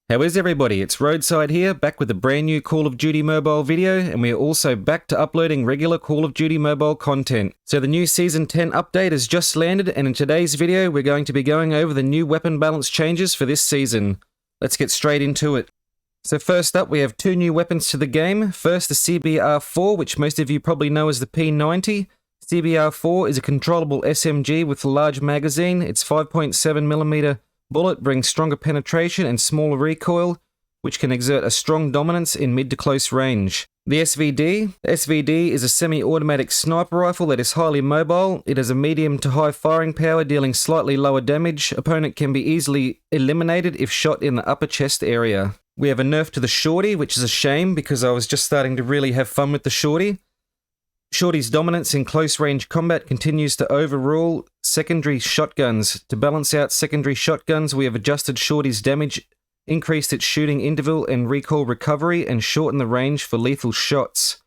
How is everybody? It's Roadside here, back with a brand new Call of Duty Mobile video, and we are also back to uploading regular Call of Duty Mobile content. So the new Season 10 update has just landed, and in today's video we're going to be going over the new weapon balance changes for this season. Let's get straight into it. So first up, we have two new weapons to the game. First, the CBR4, which most of you probably know as the P90. CBR4 is a controllable SMG with a large magazine. Its 5.7mm bullet brings stronger penetration and smaller recoil, which can exert a strong dominance in mid to close range. The SVD is a semi-automatic sniper rifle that is highly mobile. It has a medium to high firing power, dealing slightly lower damage. Opponent can be easily eliminated if shot in the upper chest area. We have a nerf to the Shorty, which is a shame because I was just starting to really have fun with the Shorty. Shorty's dominance in close-range combat continues to overrule secondary shotguns. To balance out secondary shotguns, we have adjusted Shorty's damage, increased its shooting interval and recoil recovery, and shortened the range for lethal shots.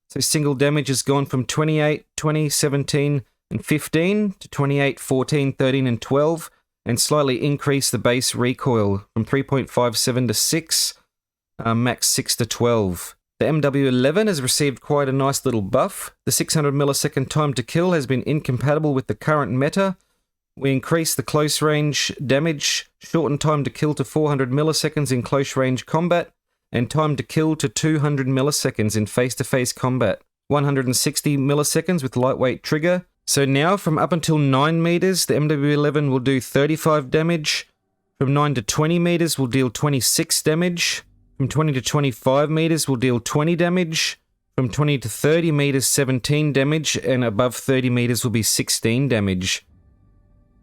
So single damage has gone from 28, 20, 17, and 15 to 28, 14, 13, and 12, and slightly increased the base recoil from 3.57 to 6, max 6 to 12. The MW11 has received quite a nice little buff. The 600 millisecond time to kill has been incompatible with the current meta. We increased the close range damage, shortened time to kill to 400 milliseconds in close range combat, and time to kill to 200 milliseconds in face-to-face combat. 160 milliseconds with lightweight trigger. So now from up until 9 meters, the MW11 will do 35 damage. From 9 to 20 meters will deal 26 damage. From 20 to 25 meters will deal 20 damage. From 20 to 30 meters, 17 damage, and above 30 meters will be 16 damage.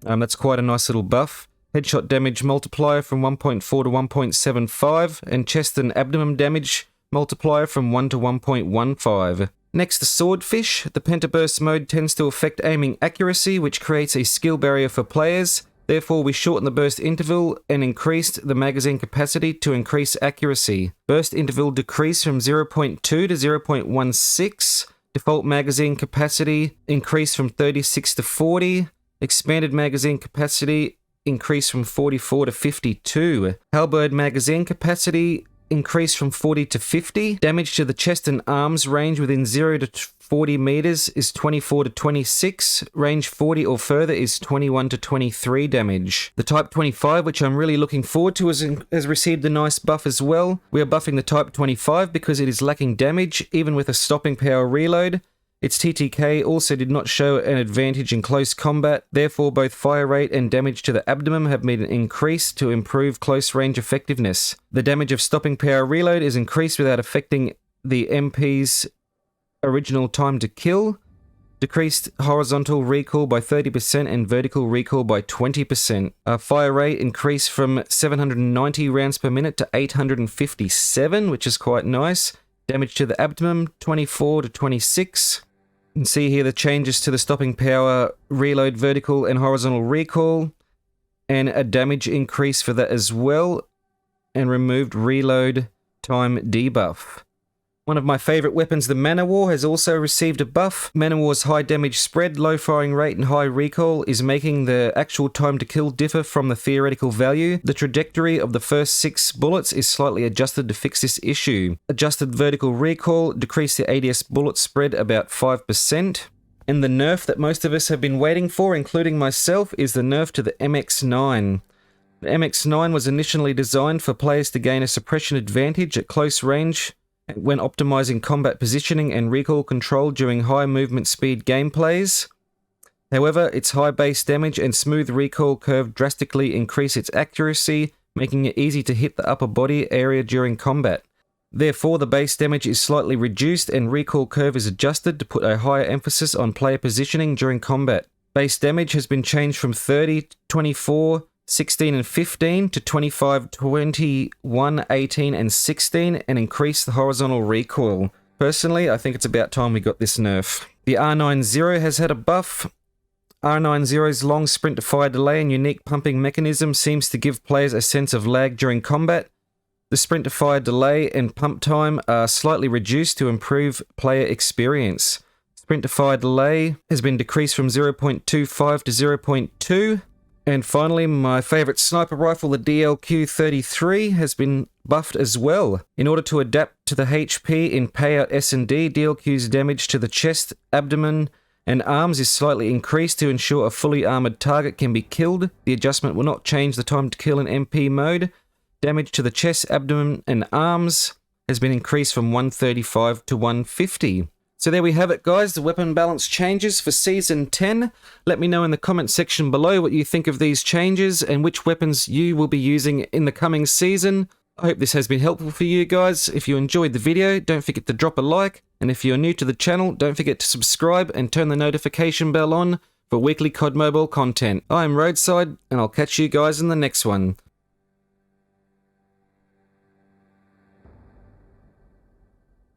That's quite a nice little buff. Headshot damage multiplier from 1.4 to 1.75, and chest and abdomen damage multiplier from 1 to 1.15. Next, the swordfish. The pentaburst mode tends to affect aiming accuracy, which creates a skill barrier for players. Therefore, we shortened the burst interval and increased the magazine capacity to increase accuracy. Burst interval decreased from 0.2 to 0.16. Default magazine capacity increased from 36 to 40. Expanded magazine capacity increased from 44 to 52. Halberd magazine capacity increased from 40 to 50. Damage to the chest and arms range within 0 to 40 meters is 24 to 26. Range 40 or further is 21 to 23 damage. The Type 25, which I'm really looking forward to, has received a nice buff as well. We are buffing the Type 25 because it is lacking damage, even with a stopping power reload. Its TTK also did not show an advantage in close combat, therefore both fire rate and damage to the abdomen have been increased to improve close range effectiveness. The damage of stopping power reload is increased without affecting the MP's original time to kill. Decreased horizontal recoil by 30% and vertical recoil by 20%. Fire rate increased from 790 rounds per minute to 857, which is quite nice. Damage to the abdomen, 24 to 26. You can see here the changes to the stopping power, reload, vertical and horizontal recoil, and a damage increase for that as well, and removed reload time debuff. One of my favourite weapons, the Man-O-War, has also received a buff. Man-O-War's high damage spread, low firing rate and high recoil is making the actual time to kill differ from the theoretical value. The trajectory of the first 6 bullets is slightly adjusted to fix this issue. Adjusted vertical recoil decreased the ADS bullet spread about 5%. And the nerf that most of us have been waiting for, including myself, is the nerf to the MX9. The MX9 was initially designed for players to gain a suppression advantage at close range when optimizing combat positioning and recoil control during high movement speed gameplays. However, its high base damage and smooth recoil curve drastically increase its accuracy, making it easy to hit the upper body area during combat. Therefore, the base damage is slightly reduced and recoil curve is adjusted to put a higher emphasis on player positioning during combat. Base damage has been changed from 30, 24, 16 and 15 to 25, 21, 18 and 16, and increase the horizontal recoil. Personally, I think it's about time we got this nerf. The R90 has had a buff. R90's long sprint to fire delay and unique pumping mechanism seems to give players a sense of lag during combat. The sprint to fire delay and pump time are slightly reduced to improve player experience. Sprint to fire delay has been decreased from 0.25 to 0.2. And finally, my favourite sniper rifle, the DLQ-33, has been buffed as well. In order to adapt to the HP in payout S&D, DLQ's damage to the chest, abdomen, and arms is slightly increased to ensure a fully armoured target can be killed. The adjustment will not change the time to kill in MP mode. Damage to the chest, abdomen, and arms has been increased from 135 to 150. So there we have it, guys, the weapon balance changes for Season 10. Let me know in the comment section below what you think of these changes and which weapons you will be using in the coming season. I hope this has been helpful for you guys. If you enjoyed the video, don't forget to drop a like. And if you're new to the channel, don't forget to subscribe and turn the notification bell on for weekly COD Mobile content. I'm Roadside, and I'll catch you guys in the next one.